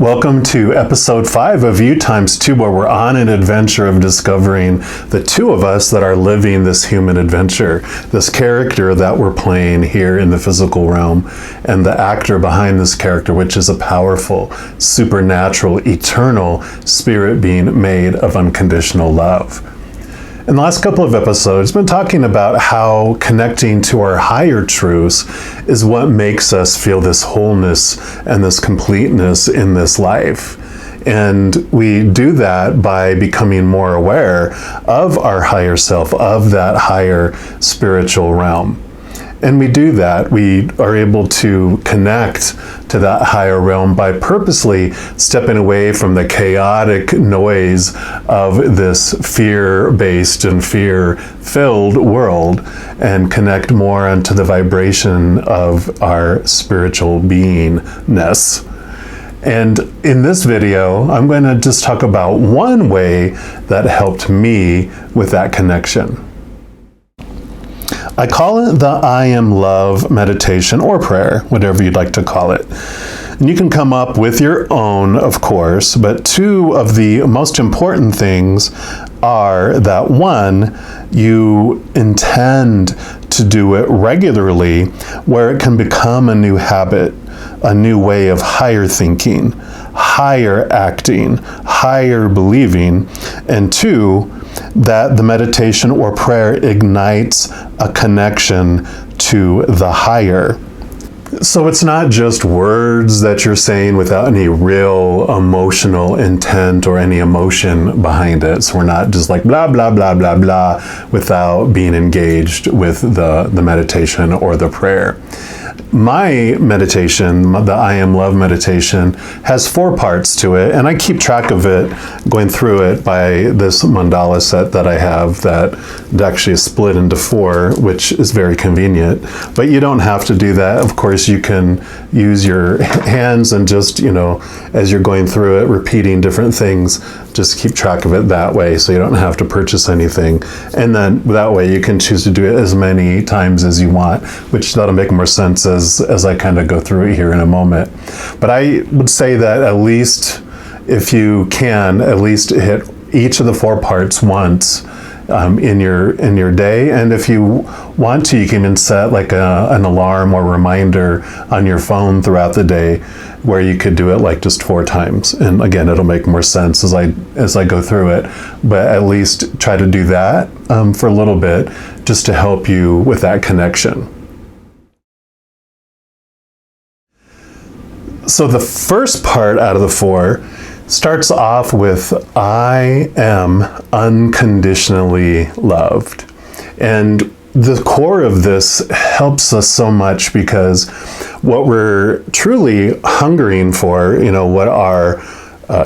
Welcome to episode 5 of YOUx2, where we're on an adventure of discovering the two of us that are living this human adventure, this character that we're playing here in the physical realm, and the actor behind this character, which is a powerful, supernatural, eternal spirit being made of unconditional love. In the last couple of episodes, I've been talking about how connecting to our higher truths is what makes us feel this wholeness and this completeness in this life. And we do that by becoming more aware of our higher self, of that higher spiritual realm. And we do that. We are able to connect to that higher realm by purposely stepping away from the chaotic noise of this fear-based and fear-filled world and connect more onto the vibration of our spiritual beingness. And in this video, I'm going to just talk about one way that helped me with that connection. I call it the I Am Love meditation or prayer, whatever you'd like to call it. And you can come up with your own, of course, but two of the most important things are that one, you intend to do it regularly where it can become a new habit, a new way of higher thinking, higher acting, higher believing, and two, that the meditation or prayer ignites a connection to the higher. So it's not just words that you're saying without any real emotional intent or any emotion behind it. So we're not just like blah, blah, blah, blah, blah, without being engaged with the meditation or the prayer. My meditation, the I Am Love meditation, has 4 parts to it, and I keep track of it, going through it by this mandala set that I have that actually is split into 4, which is very convenient. But you don't have to do that. Of course, you can use your hands and just, as you're going through it, repeating different things, just keep track of it that way, so you don't have to purchase anything. And then that way you can choose to do it as many times as you want, which that'll make more sense as I kind of go through it here in a moment. But I would say that at least, if you can, at least hit each of the 4 parts once in your day. And if you want to, you can even set like an alarm or reminder on your phone throughout the day, where you could do it like just 4 times. And again, it'll make more sense as I go through it. But at least try to do that for a little bit, just to help you with that connection. So the first part out of the 4 starts off with I am unconditionally loved. And the core of this helps us so much, because what we're truly hungering for, what our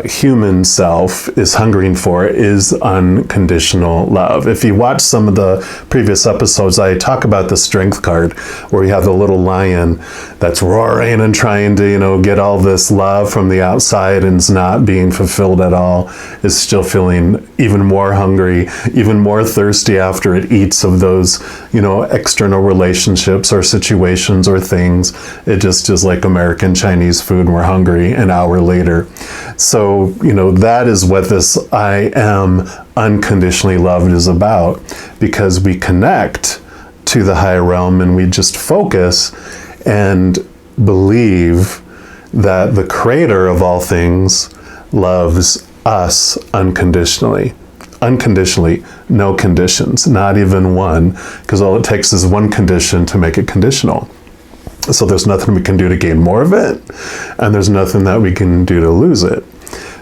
human self is hungering for, is unconditional love. If you watch some of the previous episodes, I talk about the strength card, where you have the little lion that's roaring and trying to, get all this love from the outside, and is not being fulfilled at all, is still feeling even more hungry, even more thirsty after it eats of those, external relationships or situations or things. It just is like American Chinese food, and we're hungry an hour later. So, that is what this I am unconditionally loved is about, because we connect to the higher realm and we just focus and believe that the creator of all things loves us unconditionally. Unconditionally, no conditions, not even one, because all it takes is one condition to make it conditional. So there's nothing we can do to gain more of it, and there's nothing that we can do to lose it.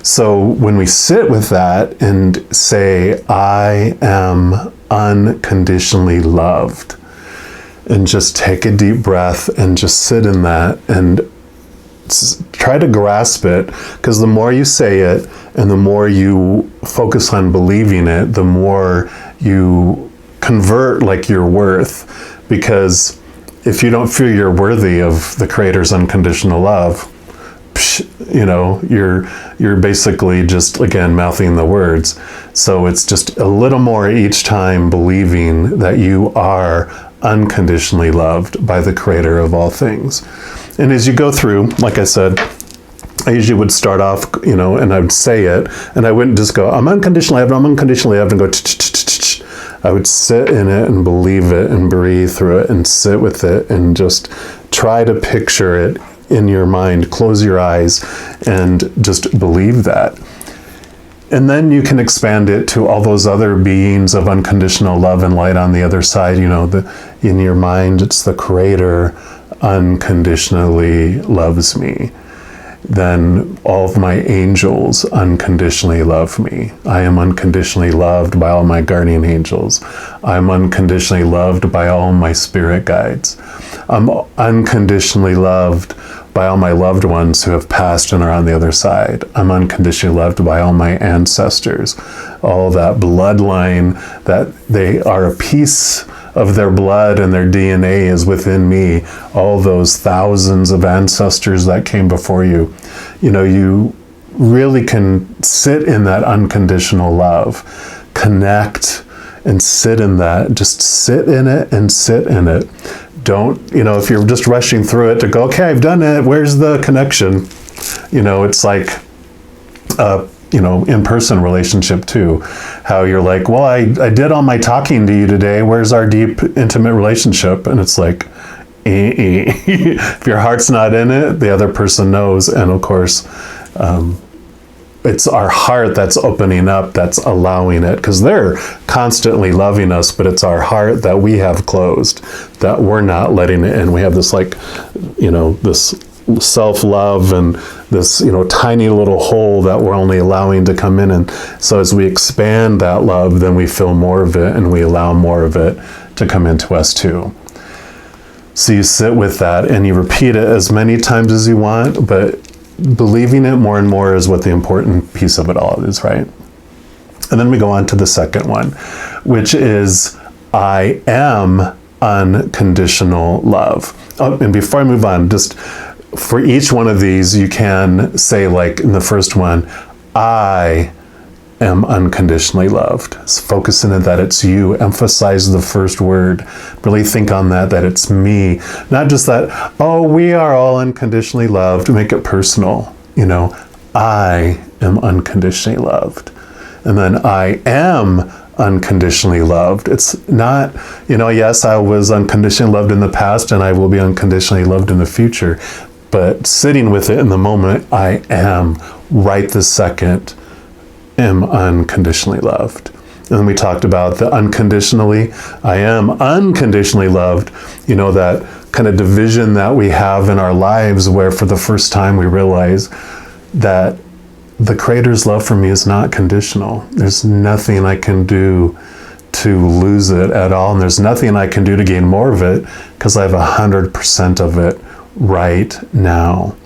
So when we sit with that and say, I am unconditionally loved, and just take a deep breath and just sit in that and try to grasp it, because the more you say it and the more you focus on believing it, the more you convert like your worth. Because if you don't feel you're worthy of the Creator's unconditional love, you're basically just, again, mouthing the words. So it's just a little more each time believing that you are unconditionally loved by the Creator of all things. And as you go through, like I said, I usually would start off, and I would say it, and I wouldn't just go, I'm unconditionally loved, I'm unconditionally loved, and go, ch-ch-ch-ch-ch. I would sit in it and believe it and breathe through it and sit with it and just try to picture it in your mind. Close your eyes and just believe that. And then you can expand it to all those other beings of unconditional love and light on the other side. In your mind, it's the Creator unconditionally loves me. Then all of my angels unconditionally love me. I am unconditionally loved by all my guardian angels. I'm unconditionally loved by all my spirit guides. I'm unconditionally loved by all my loved ones who have passed and are on the other side. I'm unconditionally loved by all my ancestors, all that bloodline, that they are a piece of their blood and their DNA is within me. All those thousands of ancestors that came before you. You really can sit in that unconditional love, connect and sit in that. Just sit in it and sit in it. Don't, if you're just rushing through it to go, okay, I've done it, where's the connection? It's like in-person relationship too. How you're like, well, I did all my talking to you today. Where's our deep, intimate relationship? And it's like, if your heart's not in it, the other person knows. And of course, it's our heart that's opening up, that's allowing it, because they're constantly loving us, but it's our heart that we have closed, that we're not letting it in. We have this this self-love and this, tiny little hole that we're only allowing to come in. And so as we expand that love, then we feel more of it and we allow more of it to come into us too. So you sit with that and you repeat it as many times as you want, but believing it more and more is what the important piece of it all is, right? And then we go on to the second one, which is, I am unconditional love. Oh, and before I move on, just for each one of these, you can say, like in the first one, I am unconditionally loved. So focus in on that it's you. Emphasize the first word. Really think on that it's me. Not just that, oh, we are all unconditionally loved. Make it personal. I am unconditionally loved. And then I am unconditionally loved. It's not, yes, I was unconditionally loved in the past and I will be unconditionally loved in the future. But sitting with it in the moment, I am right this second, am unconditionally loved. And then we talked about the unconditionally, I am unconditionally loved, that kind of division that we have in our lives where for the first time we realize that the Creator's love for me is not conditional. There's nothing I can do to lose it at all. And there's nothing I can do to gain more of it because I have 100% of it right now.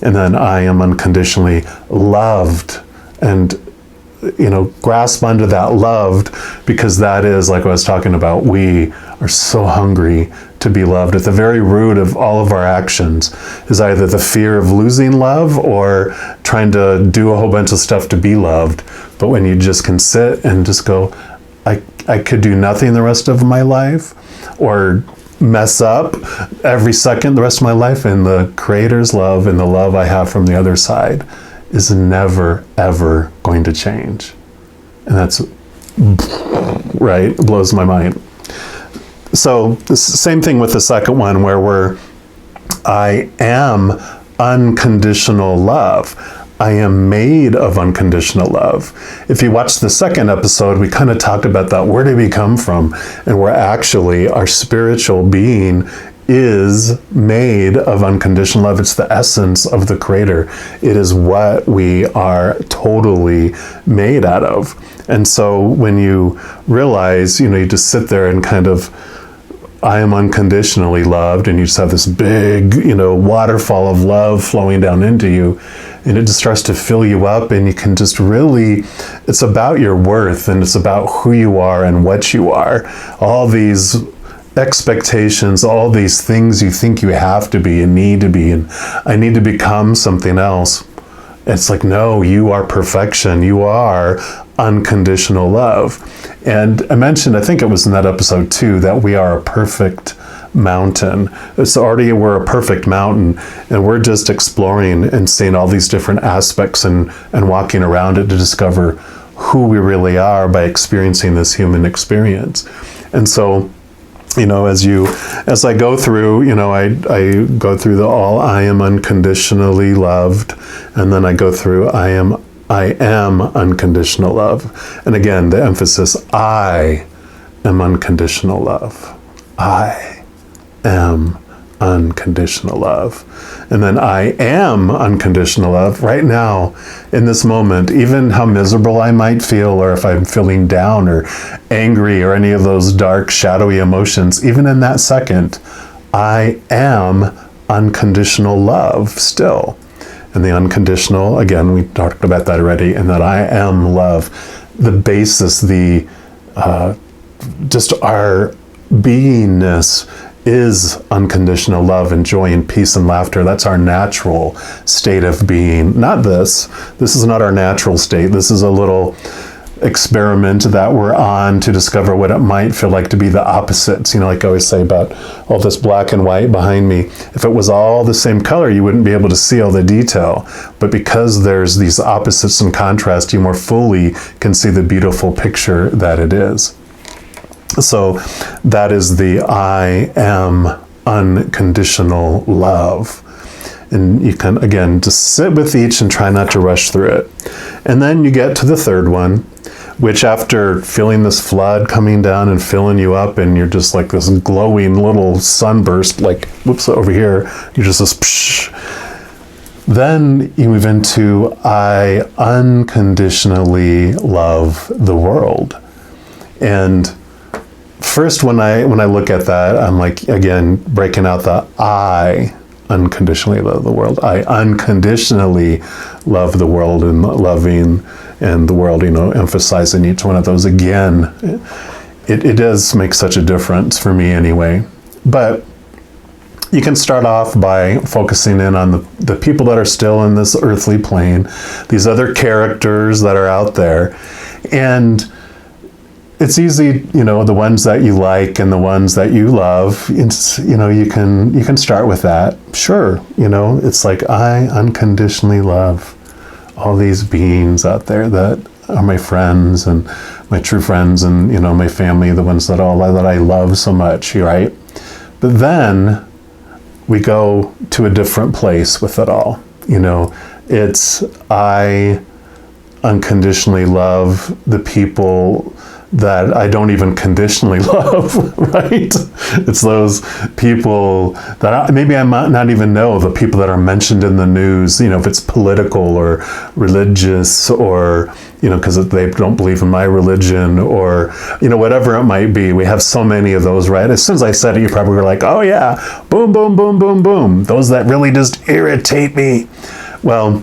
And then I am unconditionally loved, and grasp onto that loved, because that is, like I was talking about, we are so hungry to be loved. At the very root of all of our actions is either the fear of losing love or trying to do a whole bunch of stuff to be loved. But when you just can sit and just go, I could do nothing the rest of my life, or mess up every second the rest of my life, and the Creator's love and the love I have from the other side is never, ever going to change. And that's, right, it blows my mind. So the same thing with the second one where I am unconditional love. I am made of unconditional love. If you watch the second episode, we kind of talked about that. Where did we come from? And we're actually, our spiritual being is made of unconditional love. It's the essence of the Creator. It is what we are totally made out of. And so when you realize, you just sit there and kind of, I am unconditionally loved, and you just have this big, waterfall of love flowing down into you, and it just starts to fill you up, and you can just really, it's about your worth, and it's about who you are and what you are. All these expectations, all these things you think you have to be and need to be, and I need to become something else. It's like, no, you are perfection. You are unconditional love. And I mentioned, I think it was in that episode too, that we are a perfect mountain. It's already, we're a perfect mountain, and we're just exploring and seeing all these different aspects and walking around it to discover who we really are by experiencing this human experience. And so, as I go through, I go through the all, I am unconditionally loved, and then I go through I am unconditional love. And again, the emphasis, I am unconditional love. I am unconditional love. And then I am unconditional love right now in this moment, even how miserable I might feel, or if I'm feeling down or angry or any of those dark, shadowy emotions, even in that second, I am unconditional love still. And the unconditional, again, we talked about that already, and that I am love, the basis, just our beingness is unconditional love and joy and peace and laughter. That's our natural state of being. Not this. This is not our natural state. This is a little experiment that we're on to discover what it might feel like to be the opposites. Like I always say about all this black and white behind me. If it was all the same color, you wouldn't be able to see all the detail. But because there's these opposites and contrast, you more fully can see the beautiful picture that it is. So that is the I am unconditional love. And you can, again, just sit with each and try not to rush through it. And then you get to the third one, which after feeling this flood coming down and filling you up, and you're just like this glowing little sunburst, like, whoops, over here, you're just this psh. Then you move into I unconditionally love the world. And first, when I look at that, I'm like, again, breaking out the I unconditionally love the world. I unconditionally love the world, and loving and the world, emphasizing each one of those again. It does make such a difference for me anyway. But you can start off by focusing in on the people that are still in this earthly plane, these other characters that are out there. And it's easy, the ones that you like and the ones that you love, you can start with that. Sure, it's like I unconditionally love all these beings out there that are my friends and my true friends and, my family, the ones that I love so much, right? But then we go to a different place with it all. It's I unconditionally love the people that I don't even conditionally love, right? It's those people that maybe I might not even know, the people that are mentioned in the news, if it's political or religious or, because they don't believe in my religion or, whatever it might be. We have so many of those, right? As soon as I said it, you probably were like, oh yeah, boom, boom, boom, boom, boom. Those that really just irritate me. Well,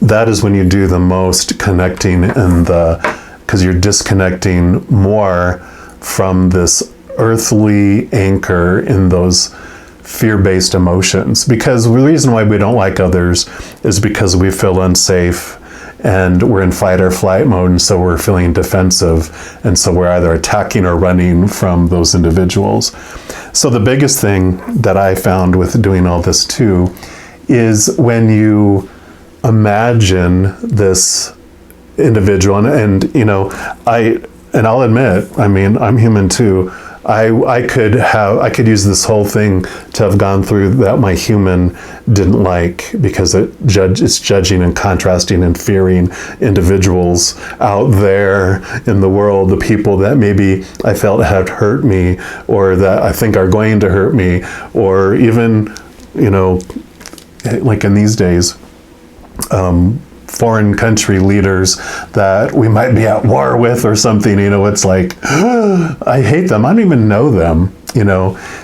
that is when you do the most connecting because you're disconnecting more from this earthly anchor in those fear-based emotions. Because the reason why we don't like others is because we feel unsafe and we're in fight or flight mode, and so we're feeling defensive, and so we're either attacking or running from those individuals. So the biggest thing that I found with doing all this too is when you imagine this individual, and I'll admit, I'm human too. I could use this whole thing to have gone through that my human didn't like, because it's judging and contrasting and fearing individuals out there in the world, the people that maybe I felt had hurt me, or that I think are going to hurt me, or even, like in these days, foreign country leaders that we might be at war with or something, it's like, I hate them. I don't even know them,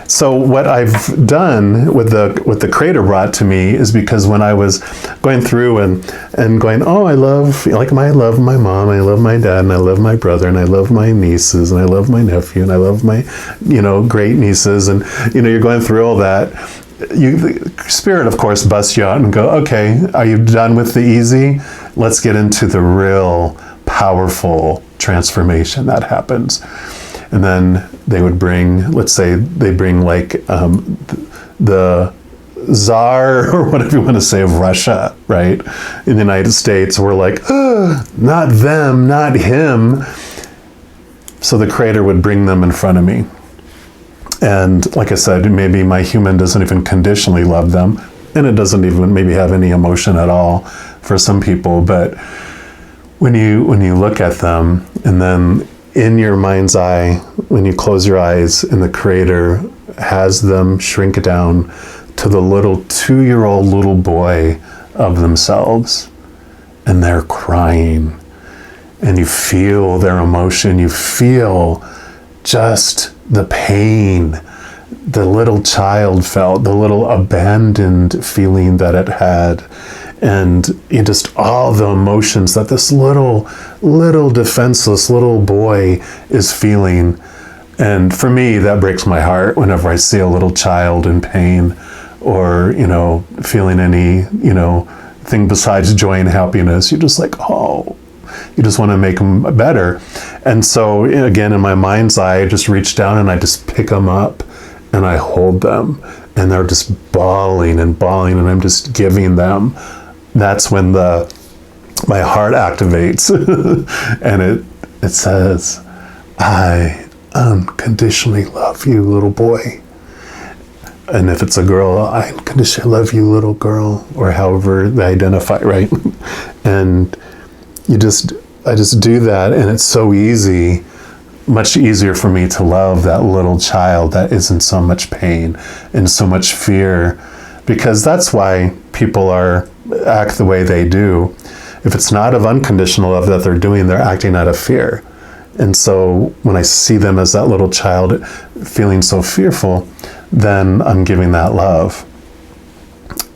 So what I've done with the Creator brought to me is because when I was going through and going, oh, I love my mom, I love my dad, and I love my brother, and I love my nieces, and I love my nephew, and I love my, great nieces, and, you're going through all that. The Spirit, of course, busts you out and go, okay, are you done with the easy? Let's get into the real powerful transformation that happens. And then they would bring, let's say they bring like the Tsar, or whatever you want to say, of Russia, right? In the United States, we're like, not them, not him. So the Creator would bring them in front of me. And like I said, maybe my human doesn't even conditionally love them, and it doesn't even maybe have any emotion at all for some people. But when you look at them, and then in your mind's eye, when you close your eyes, and the Creator has them shrink down to the little 2-year-old little boy of themselves, and they're crying, and you feel their emotion, you feel just the pain the little child felt, the little abandoned feeling that it had, and just all the emotions that this little defenseless little boy is feeling. And for me, that breaks my heart whenever I see a little child in pain, or, feeling any, thing besides joy and happiness. You're just like, oh, you just want to make them better. And so again, in my mind's eye, I just reach down and I just pick them up and I hold them, and they're just bawling, and I'm just giving them. That's when my heart activates and it says, I unconditionally love you, little boy. And if it's a girl, I unconditionally love you, little girl, or however they identify, right? And I just do that, and it's so easy, much easier for me to love that little child that is in so much pain and so much fear, because that's why people act the way they do. If it's not of unconditional love that they're doing, they're acting out of fear. And so when I see them as that little child feeling so fearful, then I'm giving that love.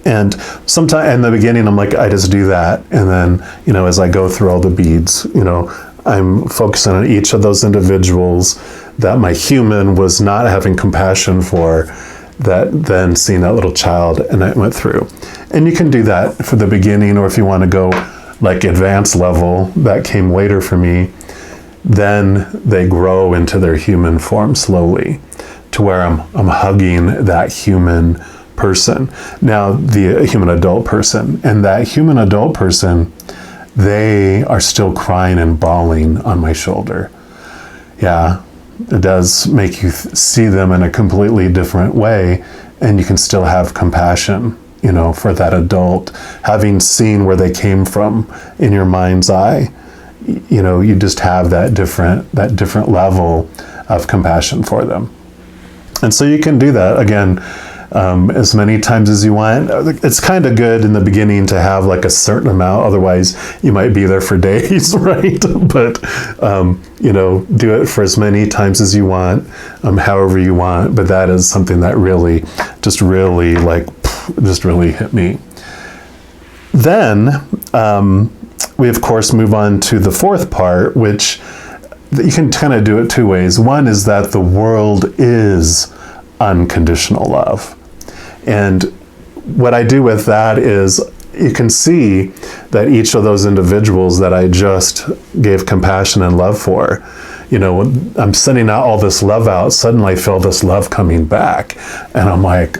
And sometimes in the beginning, I'm like, I just do that. And then, as I go through all the beads, I'm focusing on each of those individuals that my human was not having compassion for, that then seeing that little child, and I went through. And you can do that for the beginning, or if you want to go like advanced level, that came later for me, then they grow into their human form slowly, to where I'm hugging that human person, now the human adult person, and that human adult person, they are still crying and bawling on my shoulder. Yeah, it does make you see them in a completely different way, and you can still have compassion, for that adult, having seen where they came from in your mind's eye. You just have that different level of compassion for them. And so you can do that again as many times as you want. It's kind of good in the beginning to have like a certain amount, otherwise you might be there for days, right? But do it for as many times as you want, however you want. But that is something that really hit me. Then we of course move on to the fourth part, which you can kind of do it two ways. One is that the world is unconditional love. And what I do with that is, you can see that each of those individuals that I just gave compassion and love for, when I'm sending out all this love out, suddenly I feel this love coming back. And I'm like,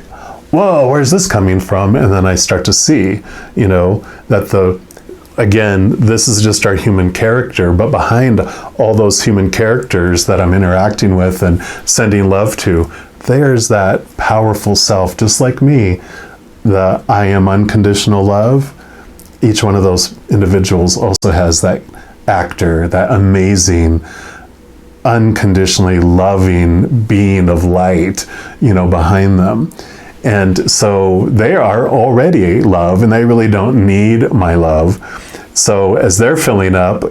whoa, where's this coming from? And then I start to see, that again, this is just our human character, but behind all those human characters that I'm interacting with and sending love to, there's that powerful self, just like me, the I am unconditional love. Each one of those individuals also has that actor, that amazing, unconditionally loving being of light, behind them. And so they are already love, and they really don't need my love. So as they're filling up,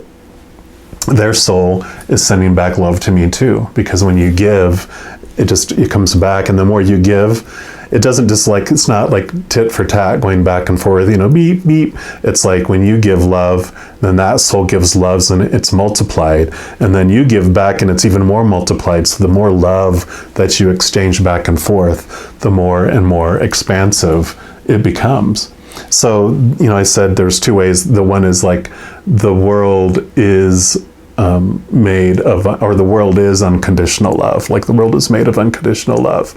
their soul is sending back love to me too. Because when you give, it comes back, and the more you give, it doesn't just it's not like tit for tat going back and forth, beep, beep. It's like when you give love, then that soul gives love, and it's multiplied. And then you give back, and it's even more multiplied. So the more love that you exchange back and forth, the more and more expansive it becomes. So, I said there's two ways. The one is like the world is made of, or the world is unconditional love. Like the world is made of unconditional love.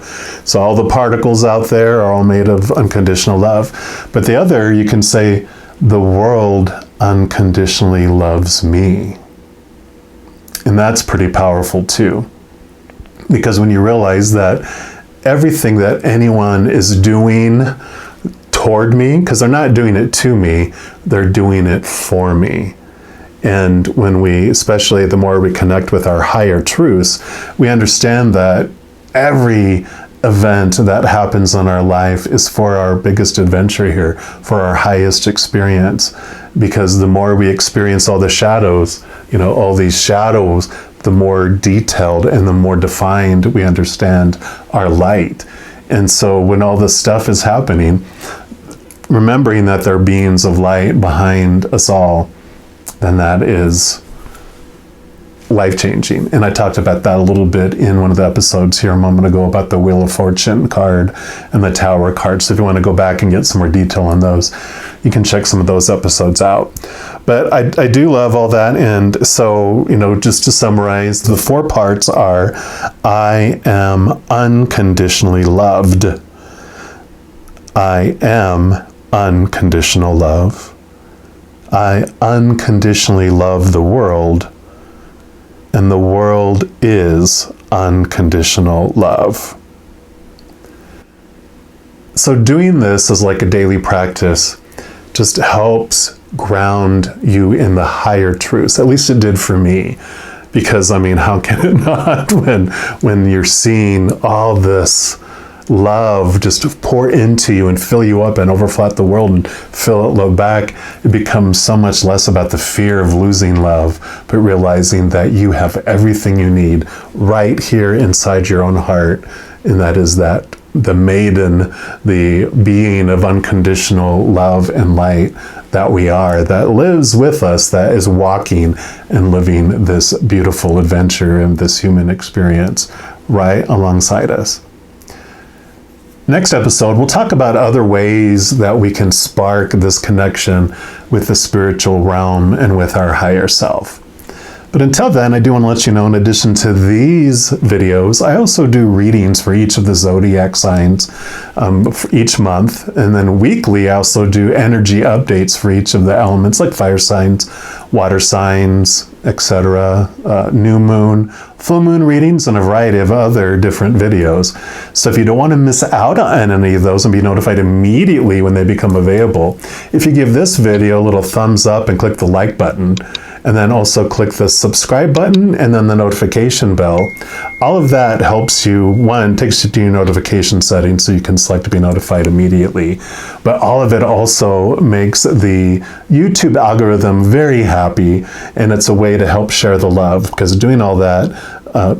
So all the particles out there are all made of unconditional love. But the other, you can say, the world unconditionally loves me. And that's pretty powerful too. Because when you realize that everything that anyone is doing toward me, because they're not doing it to me, they're doing it for me. And when we, especially the more we connect with our higher truths, we understand that every event that happens in our life is for our biggest adventure here, for our highest experience. Because the more we experience all the shadows, all these shadows, the more detailed and the more defined we understand our light. And so when all this stuff is happening, remembering that there are beings of light behind us all, then that is life-changing. And I talked about that a little bit in one of the episodes here a moment ago about the Wheel of Fortune card and the Tower card. So if you want to go back and get some more detail on those, you can check some of those episodes out. But I do love all that. And so, just to summarize, the 4 parts are: I am unconditionally loved. I am unconditional love. I unconditionally love the world, and the world is unconditional love. So doing this as like a daily practice just helps ground you in the higher truths. At least it did for me. Because, how can it not when you're seeing all this love just pour into you and fill you up and overflow the world and fill it low back, it becomes so much less about the fear of losing love, but realizing that you have everything you need right here inside your own heart. And that is that the maiden, the being of unconditional love and light that we are, that lives with us, that is walking and living this beautiful adventure and this human experience right alongside us. Next episode, we'll talk about other ways that we can spark this connection with the spiritual realm and with our higher self. But until then, I do want to let you know, in addition to these videos, I also do readings for each of the zodiac signs for each month. And then weekly, I also do energy updates for each of the elements, like fire signs, water signs, etc., new moon, full moon readings, and a variety of other different videos. So if you don't want to miss out on any of those and be notified immediately when they become available, if you give this video a little thumbs up and click the like button, and then also click the subscribe button and then the notification bell. All of that helps you, one, takes you to your notification settings so you can select to be notified immediately. But all of it also makes the YouTube algorithm very happy, and it's a way to help share the love, because doing all that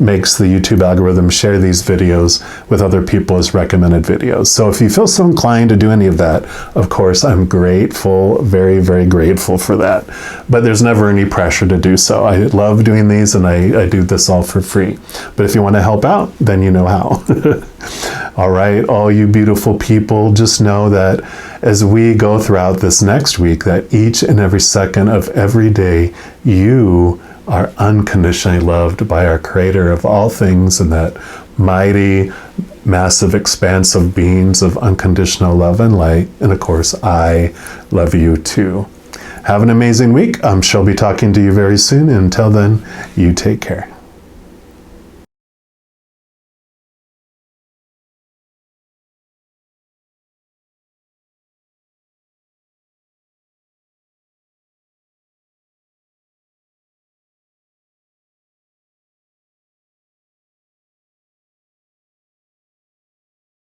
makes the YouTube algorithm share these videos with other people as recommended videos. So if you feel so inclined to do any of that, of course, I'm grateful, very, very grateful for that. But there's never any pressure to do so. I love doing these, and I do this all for free. But if you want to help out, then you know how. All right, all you beautiful people, just know that as we go throughout this next week, that each and every second of every day, you are unconditionally loved by our Creator of all things, and that mighty, massive expanse of beings of unconditional love and light. And of course, I love you too. Have an amazing week. She'll be talking to you very soon. And until then, you take care.